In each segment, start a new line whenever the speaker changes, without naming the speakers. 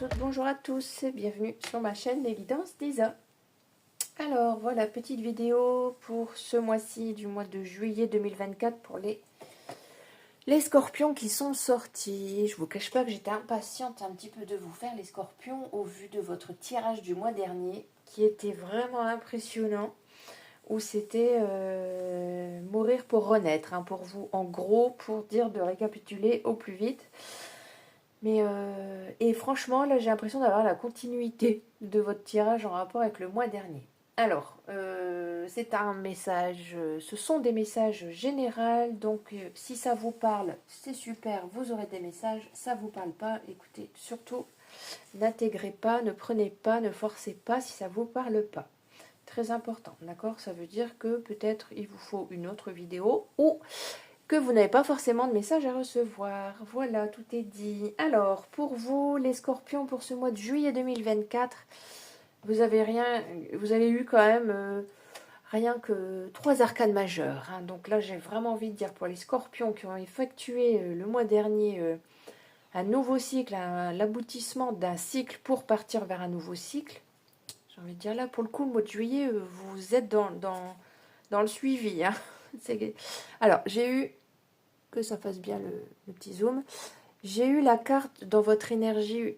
toutes, bonjour à tous, bienvenue sur ma chaîne L'évidence d'Isa. Alors voilà, petite vidéo pour ce mois-ci du mois de juillet 2024 pour les scorpions qui sont sortis. Je vous cache pas que j'étais impatiente un petit peu de vous faire les scorpions au vu de votre tirage du mois dernier qui était vraiment impressionnant, où c'était mourir pour renaître, hein, pour vous, en gros, pour dire de récapituler au plus vite. Mais et franchement, là, j'ai l'impression d'avoir la continuité de votre tirage en rapport avec le mois dernier. Alors, c'est un message, ce sont des messages généraux, donc si ça vous parle, c'est super, vous aurez des messages, ça vous parle pas, écoutez, surtout, n'intégrez pas, ne prenez pas, ne forcez pas si ça vous parle pas. Très important, d'accord? Ça veut dire que peut-être il vous faut une autre vidéo ou que vous n'avez pas forcément de message à recevoir. Voilà, tout est dit. Alors, pour vous, les scorpions, pour ce mois de juillet 2024, vous avez eu quand même rien que 3 arcanes majeures, hein. Donc là, j'ai vraiment envie de dire pour les scorpions qui ont effectué le mois dernier un nouveau cycle, l'aboutissement d'un cycle pour partir vers un nouveau cycle. J'ai envie de dire là, pour le coup, le mois de juillet, vous êtes dans le suivi, hein. Alors, j'ai eu que ça fasse bien le petit zoom. J'ai eu la carte dans votre énergie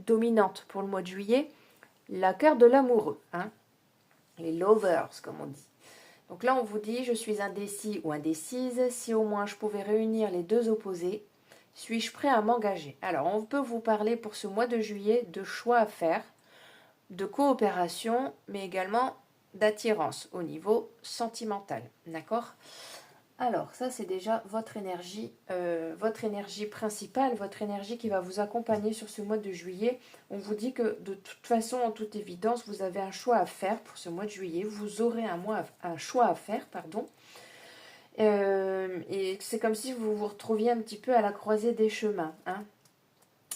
dominante pour le mois de juillet, la carte de l'amoureux, hein, les lovers comme on dit. Donc là on vous dit je suis indécis ou indécise, si au moins je pouvais réunir les deux opposés, suis-je prêt à m'engager? Alors on peut vous parler pour ce mois de juillet de choix à faire, de coopération, mais également d'attirance au niveau sentimental, d'accord? Alors, ça, c'est déjà votre énergie principale, votre énergie qui va vous accompagner sur ce mois de juillet. On vous dit que, de toute façon, en toute évidence, vous avez un choix à faire pour ce mois de juillet. Vous aurez un choix à faire, pardon. Et c'est comme si vous vous retrouviez un petit peu à la croisée des chemins, hein.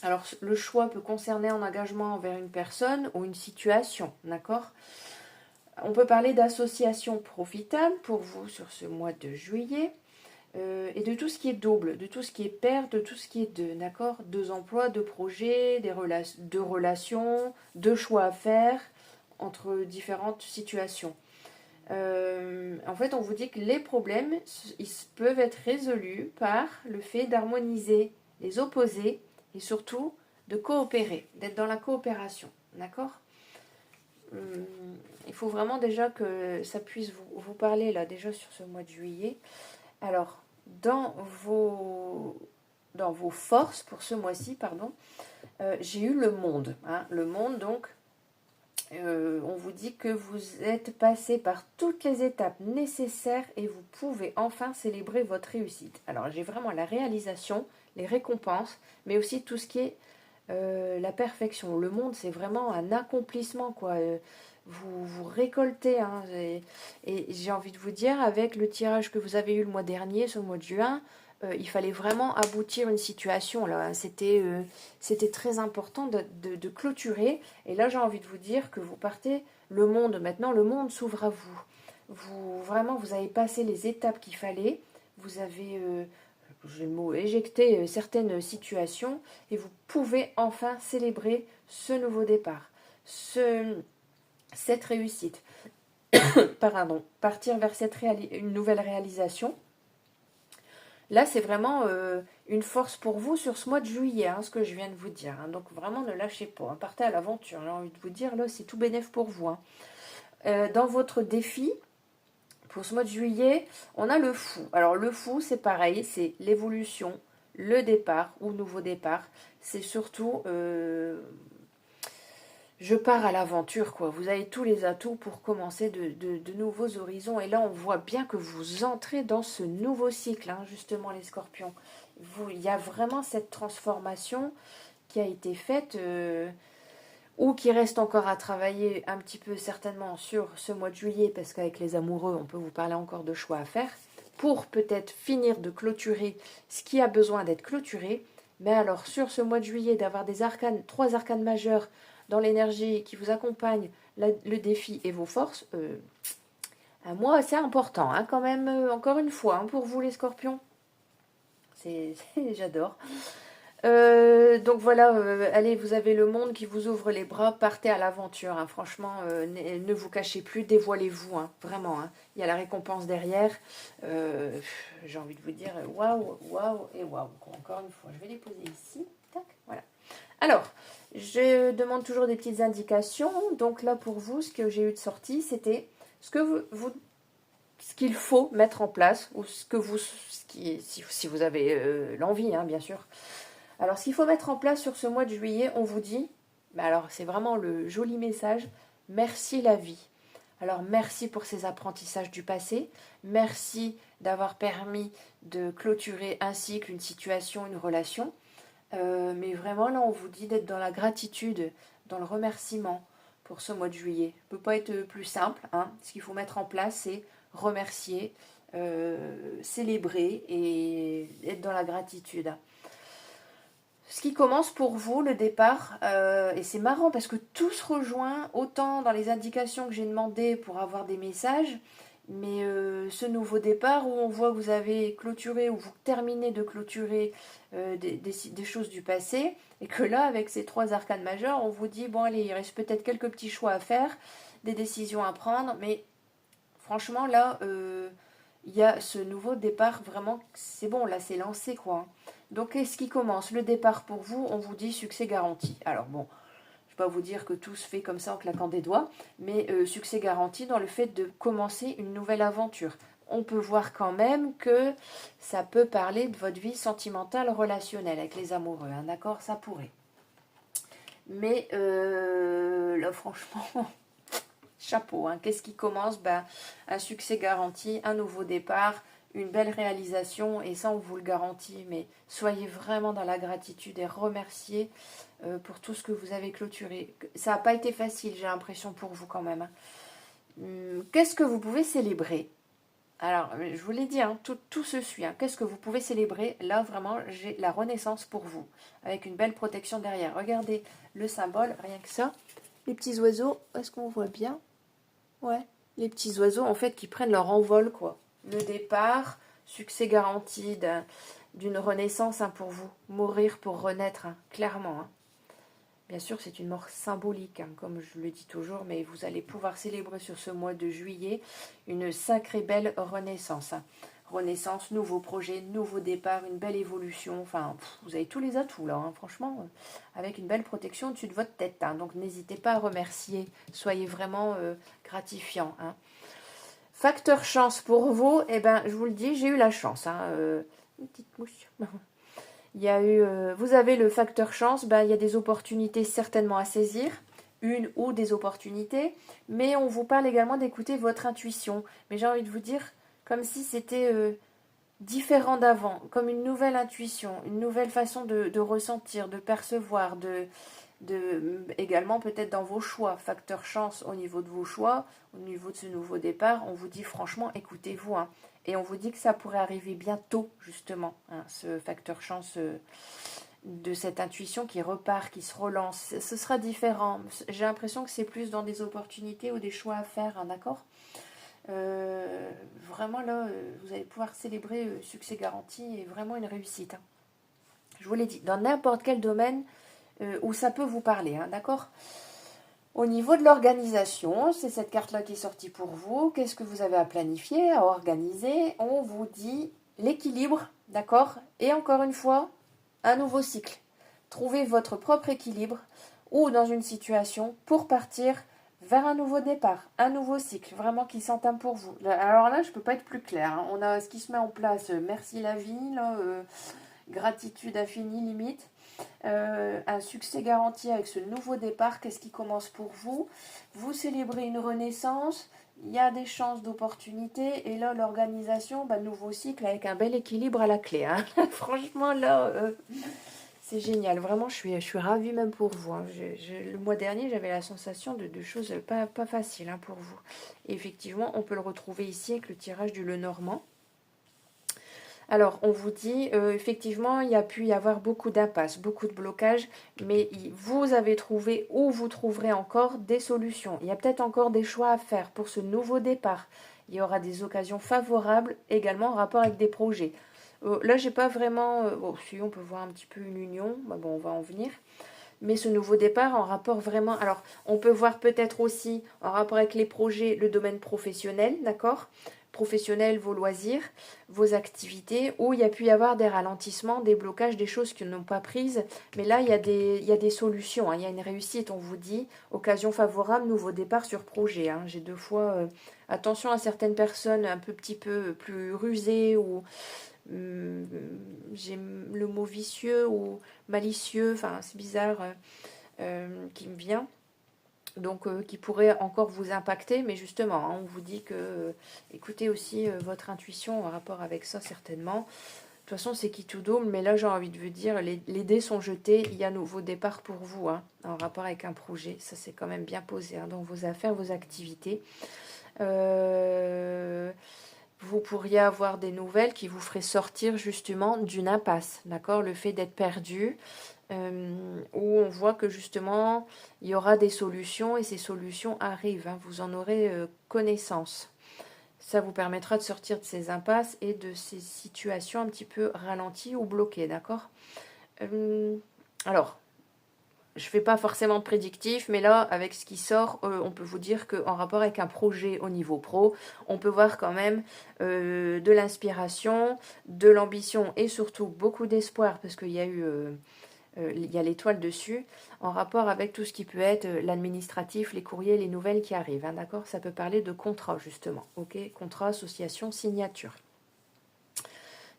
Alors, le choix peut concerner un engagement envers une personne ou une situation, d'accord ? On peut parler d'associations profitables pour vous sur ce mois de juillet et de tout ce qui est double, de tout ce qui est pair, de tout ce qui est deux, d'accord? 2 emplois, 2 projets, deux relations, 2 choix à faire entre différentes situations. En fait, on vous dit que les problèmes, ils peuvent être résolus par le fait d'harmoniser les opposés et surtout de coopérer, d'être dans la coopération, d'accord? Il faut vraiment déjà que ça puisse vous parler là déjà sur ce mois de juillet. Alors, dans vos forces pour ce mois-ci, pardon, j'ai eu le monde, hein. Le monde, donc, on vous dit que vous êtes passé par toutes les étapes nécessaires et vous pouvez enfin célébrer votre réussite. Alors, j'ai vraiment la réalisation, les récompenses, mais aussi tout ce qui est la perfection. Le monde, c'est vraiment un accomplissement, quoi. Vous récoltez, hein, et j'ai envie de vous dire, avec le tirage que vous avez eu le mois dernier, ce mois de juin, il fallait vraiment aboutir une situation là, hein. C'était très important de clôturer, et là j'ai envie de vous dire que vous partez, maintenant le monde s'ouvre à vous. Vraiment, vous avez passé les étapes qu'il fallait, vous avez j'ai le mot éjecté certaines situations, et vous pouvez enfin célébrer ce nouveau départ, cette réussite. Pardon, partir vers une nouvelle réalisation. Là, c'est vraiment une force pour vous sur ce mois de juillet, hein, ce que je viens de vous dire, hein. Donc vraiment, ne lâchez pas, hein, partez à l'aventure. J'ai envie de vous dire, là, c'est tout bénef pour vous, hein. Dans votre défi, pour ce mois de juillet, on a le fou. Alors le fou, c'est pareil, c'est l'évolution, le départ ou nouveau départ. C'est surtout, je pars à l'aventure, quoi. Vous avez tous les atouts pour commencer de nouveaux horizons. Et là, on voit bien que vous entrez dans ce nouveau cycle, hein, justement, les scorpions. Il y a vraiment cette transformation qui a été faite, ou qui reste encore à travailler un petit peu certainement sur ce mois de juillet, parce qu'avec les amoureux, on peut vous parler encore de choix à faire, pour peut-être finir de clôturer ce qui a besoin d'être clôturé. Mais alors, sur ce mois de juillet, d'avoir 3 arcanes majeures dans l'énergie qui vous accompagne, le défi et vos forces, un mois assez important, hein, quand même, encore une fois, hein, pour vous les scorpions. J'adore. Donc voilà, allez, vous avez le monde qui vous ouvre les bras, partez à l'aventure, hein. Franchement, ne vous cachez plus, dévoilez-vous, hein, vraiment, hein. Il y a la récompense derrière. J'ai envie de vous dire waouh, waouh et waouh. Encore une fois, je vais les poser ici. Tac, voilà. Alors, je demande toujours des petites indications. Donc là, pour vous, ce que j'ai eu de sortie, c'était ce que ce qu'il faut mettre en place, ou si vous avez l'envie, hein, bien sûr. Alors, ce qu'il faut mettre en place sur ce mois de juillet, on vous dit, mais alors c'est vraiment le joli message, merci la vie. Alors, merci pour ces apprentissages du passé, merci d'avoir permis de clôturer un cycle, une situation, une relation. Mais vraiment, là, on vous dit d'être dans la gratitude, dans le remerciement pour ce mois de juillet. Ça ne peut pas être plus simple, hein. Ce qu'il faut mettre en place, c'est remercier, célébrer et être dans la gratitude. Ce qui commence pour vous, le départ, et c'est marrant parce que tout se rejoint, autant dans les indications que j'ai demandées pour avoir des messages, mais ce nouveau départ où on voit que vous avez clôturé ou vous terminez de clôturer des choses du passé, et que là, avec ces 3 arcanes majeures, on vous dit, bon allez, il reste peut-être quelques petits choix à faire, des décisions à prendre, mais franchement là, il y a ce nouveau départ, vraiment, c'est bon, là c'est lancé quoi. Donc, qu'est-ce qui commence? Le départ pour vous, on vous dit succès garanti. Alors bon, je ne vais pas vous dire que tout se fait comme ça en claquant des doigts, mais succès garanti dans le fait de commencer une nouvelle aventure. On peut voir quand même que ça peut parler de votre vie sentimentale, relationnelle avec les amoureux, hein, d'accord? Ça pourrait. Mais là, franchement, chapeau, hein. Qu'est-ce qui commence? Un succès garanti, un nouveau départ, une belle réalisation, et ça on vous le garantit, mais soyez vraiment dans la gratitude et remerciez pour tout ce que vous avez clôturé. Ça n'a pas été facile, j'ai l'impression, pour vous quand même, hein. Qu'est-ce que vous pouvez célébrer? Alors, je vous l'ai dit, hein, tout se suit, hein. Qu'est-ce que vous pouvez célébrer? Là, vraiment, j'ai la renaissance pour vous, avec une belle protection derrière. Regardez le symbole, rien que ça. Les petits oiseaux, est-ce qu'on voit bien? Ouais, les petits oiseaux, en fait, qui prennent leur envol, quoi. Le départ, succès garanti d'une renaissance, hein, pour vous. Mourir pour renaître, hein, clairement, hein. Bien sûr, c'est une mort symbolique, hein, comme je le dis toujours, mais vous allez pouvoir célébrer sur ce mois de juillet une sacrée belle renaissance, hein. Renaissance, nouveau projet, nouveau départ, une belle évolution. Enfin, vous avez tous les atouts là, hein, franchement, avec une belle protection au-dessus de votre tête, hein. Donc n'hésitez pas à remercier, soyez vraiment gratifiant, hein. Facteur chance pour vous, eh ben, je vous le dis, j'ai eu la chance, hein, une petite mouche. Il y a eu, vous avez le facteur chance, il y a des opportunités certainement à saisir, une ou des opportunités, mais on vous parle également d'écouter votre intuition. Mais j'ai envie de vous dire, comme si c'était différent d'avant, comme une nouvelle intuition, une nouvelle façon de ressentir, de percevoir, également peut-être dans vos choix, facteur chance au niveau de vos choix, au niveau de ce nouveau départ, on vous dit franchement, écoutez-vous, hein. Et on vous dit que ça pourrait arriver bientôt, justement, hein, ce facteur chance de cette intuition qui repart, qui se relance. Ce sera différent. J'ai l'impression que c'est plus dans des opportunités ou des choix à faire, hein, d'accord? Vraiment, là, vous allez pouvoir célébrer succès garanti et vraiment une réussite, hein. Je vous l'ai dit, dans n'importe quel domaine où ça peut vous parler, hein, d'accord? Au niveau de l'organisation, c'est cette carte-là qui est sortie pour vous. Qu'est-ce que vous avez à planifier, à organiser? On vous dit l'équilibre, d'accord? Et encore une fois, un nouveau cycle. Trouvez votre propre équilibre ou dans une situation pour partir vers un nouveau départ, un nouveau cycle, vraiment qui s'entame pour vous. Alors là, je ne peux pas être plus claire, hein. On a ce qui se met en place, merci la vie, là, gratitude infinie limite. Un succès garanti avec ce nouveau départ. Qu'est-ce qui commence pour vous? Vous célébrez une renaissance, il y a des chances d'opportunité, et là l'organisation, nouveau cycle avec un bel équilibre à la clé, hein. Franchement là, c'est génial, vraiment je suis ravie même pour vous, hein. Le mois dernier j'avais la sensation de choses pas faciles, hein, pour vous. Et effectivement on peut le retrouver ici avec le tirage du Lenormand. Alors, on vous dit, effectivement, il y a pu y avoir beaucoup d'impasses, beaucoup de blocages, mais vous avez trouvé ou vous trouverez encore des solutions. Il y a peut-être encore des choix à faire pour ce nouveau départ. Il y aura des occasions favorables également en rapport avec des projets. Là, j'ai pas vraiment... bon, si, on peut voir un petit peu une union. Bah, bon, on va en venir. Mais ce nouveau départ en rapport vraiment... Alors, on peut voir peut-être aussi en rapport avec les projets, le domaine professionnel, d'accord? Professionnel, vos loisirs, vos activités, où il y a pu y avoir des ralentissements, des blocages, des choses qui n'ont pas prises. Mais là, il y a des solutions, hein. Il y a une réussite, on vous dit. Occasion favorable, nouveau départ sur projet, hein. J'ai deux fois... attention à certaines personnes un petit peu plus rusées ou j'ai le mot vicieux ou malicieux, enfin c'est bizarre, qui me vient, donc qui pourrait encore vous impacter, mais justement, hein, on vous dit que écoutez aussi votre intuition en rapport avec ça certainement. De toute façon, c'est qui tout double, mais là j'ai envie de vous dire, les dés sont jetés, il y a nouveau départ pour vous, hein, en rapport avec un projet, ça c'est quand même bien posé, hein, dans vos affaires, vos activités. Vous pourriez avoir des nouvelles qui vous feraient sortir justement d'une impasse, d'accord? Le fait d'être perdu, où on voit que justement il y aura des solutions et ces solutions arrivent, hein, vous en aurez connaissance. Ça vous permettra de sortir de ces impasses et de ces situations un petit peu ralenties ou bloquées, d'accord? Alors, je ne fais pas forcément prédictif, mais là, avec ce qui sort, on peut vous dire qu'en rapport avec un projet au niveau pro, on peut voir quand même de l'inspiration, de l'ambition et surtout beaucoup d'espoir, parce qu'il y a eu... il y a l'étoile dessus, en rapport avec tout ce qui peut être l'administratif, les courriers, les nouvelles qui arrivent, hein, d'accord? Ça peut parler de contrat, justement, ok? Contrat, association, signature.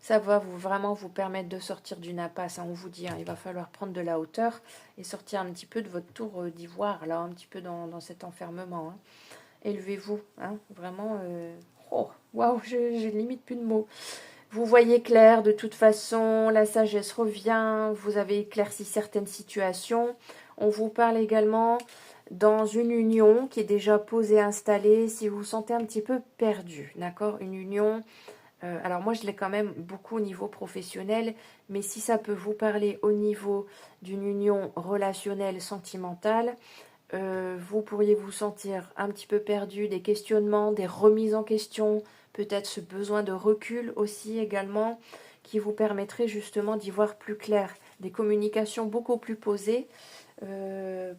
Ça va vraiment vous permettre de sortir d'une impasse, hein, on vous dit, hein, il va falloir prendre de la hauteur et sortir un petit peu de votre tour d'ivoire, là, un petit peu dans cet enfermement, hein. Élevez-vous, hein, vraiment, oh, waouh, j'ai limite plus de mots. Vous voyez clair, de toute façon, la sagesse revient, vous avez éclairci certaines situations. On vous parle également dans une union qui est déjà posée, installée, si vous vous sentez un petit peu perdu, d'accord? Une union, alors moi je l'ai quand même beaucoup au niveau professionnel, mais si ça peut vous parler au niveau d'une union relationnelle, sentimentale, vous pourriez vous sentir un petit peu perdu, des questionnements, des remises en question, peut-être ce besoin de recul aussi également, qui vous permettrait justement d'y voir plus clair. Des communications beaucoup plus posées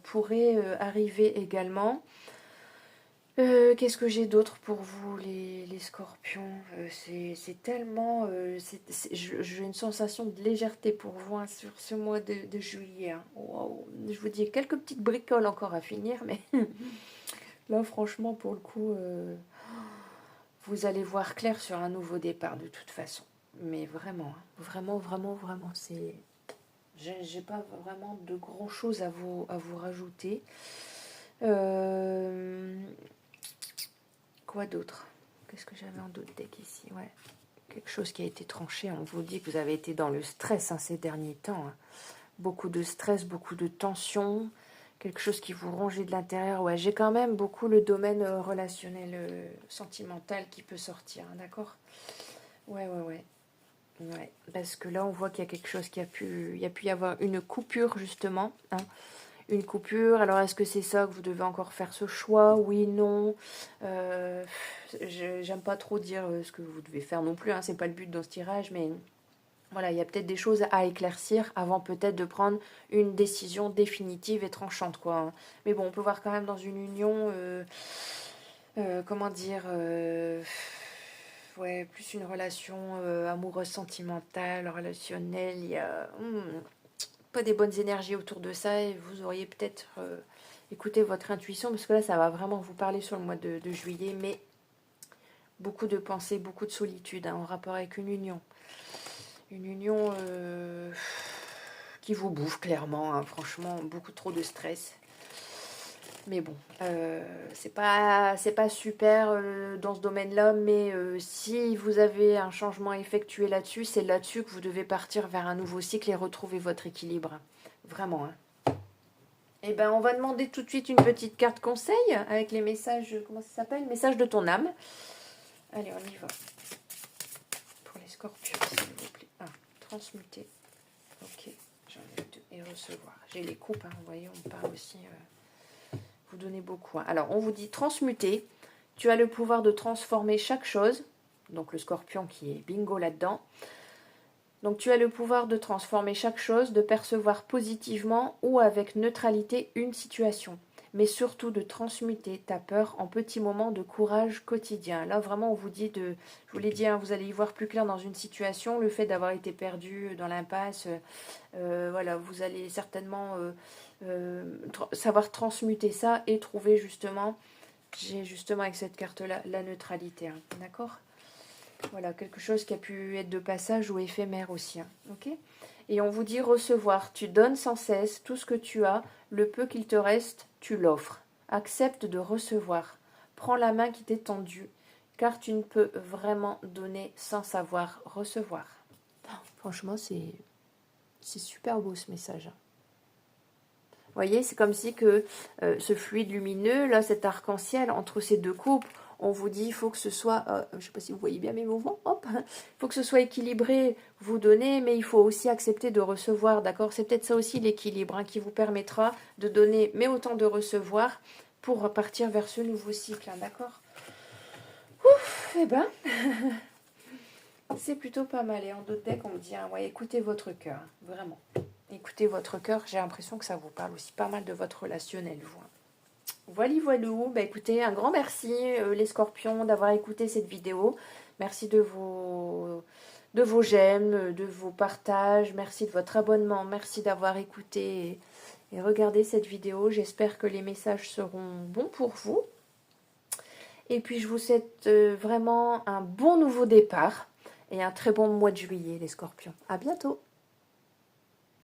pourraient arriver également. Qu'est-ce que j'ai d'autre pour vous, les scorpions? C'est tellement... j'ai une sensation de légèreté pour vous, hein, sur ce mois de juillet, hein. Wow. Je vous dis, quelques petites bricoles encore à finir, mais là, franchement, pour le coup, vous allez voir clair sur un nouveau départ, de toute façon. Mais vraiment, hein, vraiment, vraiment, vraiment, c'est... J'ai pas vraiment de grand chose à vous rajouter. Quoi d'autre? Qu'est-ce que j'avais en d'autres deck ici? Ouais. Quelque chose qui a été tranché. On vous dit que vous avez été dans le stress, hein, ces derniers temps, hein. Beaucoup de stress, beaucoup de tension. Quelque chose qui vous rongeait de l'intérieur. Ouais, j'ai quand même beaucoup le domaine relationnel, sentimental qui peut sortir, hein, d'accord? Ouais. Ouais, parce que là, on voit qu'il y a quelque chose qui a pu... Il y a pu y avoir une coupure, justement, hein. Une coupure, alors est-ce que c'est ça que vous devez encore faire ce choix? Oui, non. J'aime pas trop dire ce que vous devez faire non plus, hein, c'est pas le but dans ce tirage, mais voilà, il y a peut-être des choses à éclaircir avant peut-être de prendre une décision définitive et tranchante, quoi, hein. Mais bon, on peut voir quand même dans une union, comment dire, ouais, plus une relation amoureuse, sentimentale, relationnelle, il y a... pas des bonnes énergies autour de ça et vous auriez peut-être écouté votre intuition parce que là ça va vraiment vous parler sur le mois de juillet, mais beaucoup de pensées, beaucoup de solitude, hein, en rapport avec une union qui vous bouffe clairement, hein, franchement beaucoup trop de stress, mais bon, c'est pas super dans ce domaine-là, mais si vous avez un changement effectué là-dessus, c'est là-dessus que vous devez partir vers un nouveau cycle et retrouver votre équilibre. Vraiment, hein. Et ben, on va demander tout de suite une petite carte conseil avec les messages, comment ça s'appelle? Messages de ton âme. Allez, on y va. Pour les scorpions, s'il vous plaît. Ah, transmuter. Ok, j'en ai deux. Et recevoir. J'ai les coupes, hein, vous voyez, on parle aussi... vous donnez beaucoup, hein. Alors, on vous dit transmuter. Tu as le pouvoir de transformer chaque chose. Donc, le scorpion qui est bingo là-dedans. Donc tu as le pouvoir de transformer chaque chose, de percevoir positivement ou avec neutralité une situation, mais surtout de transmuter ta peur en petits moments de courage quotidien. Là vraiment on vous dit de, je vous l'ai dit, hein, vous allez y voir plus clair dans une situation, le fait d'avoir été perdu dans l'impasse, voilà, vous allez certainement savoir transmuter ça et trouver justement, j'ai justement avec cette carte là, la neutralité, hein, d'accord ? Voilà, quelque chose qui a pu être de passage ou éphémère aussi. Hein, ok ? Et on vous dit recevoir. Tu donnes sans cesse tout ce que tu as, le peu qu'il te reste, tu l'offres. Accepte de recevoir. Prends la main qui t'est tendue, car tu ne peux vraiment donner sans savoir recevoir. Franchement, c'est super beau ce message. Vous voyez, c'est comme si que ce fluide lumineux, là, cet arc-en-ciel, entre ces deux couples, on vous dit, il faut que ce soit, je ne sais pas si vous voyez bien mes mouvements, hop, il faut que ce soit équilibré, vous donnez, mais il faut aussi accepter de recevoir, d'accord? C'est peut-être ça aussi l'équilibre, hein, qui vous permettra de donner, mais autant de recevoir, pour partir vers ce nouveau cycle, hein, d'accord? Ouf, eh ben, c'est plutôt pas mal. Et en d'autres decks, on me dit, hein, ouais, écoutez votre cœur, vraiment. Écoutez votre cœur, j'ai l'impression que ça vous parle aussi pas mal de votre relationnel, vous. Voilà, voilou. Bah, écoutez, un grand merci les scorpions d'avoir écouté cette vidéo. Merci de vos j'aime, de vos partages, merci de votre abonnement, merci d'avoir écouté et regardé cette vidéo. J'espère que les messages seront bons pour vous. Et puis je vous souhaite vraiment un bon nouveau départ et un très bon mois de juillet les scorpions. À bientôt.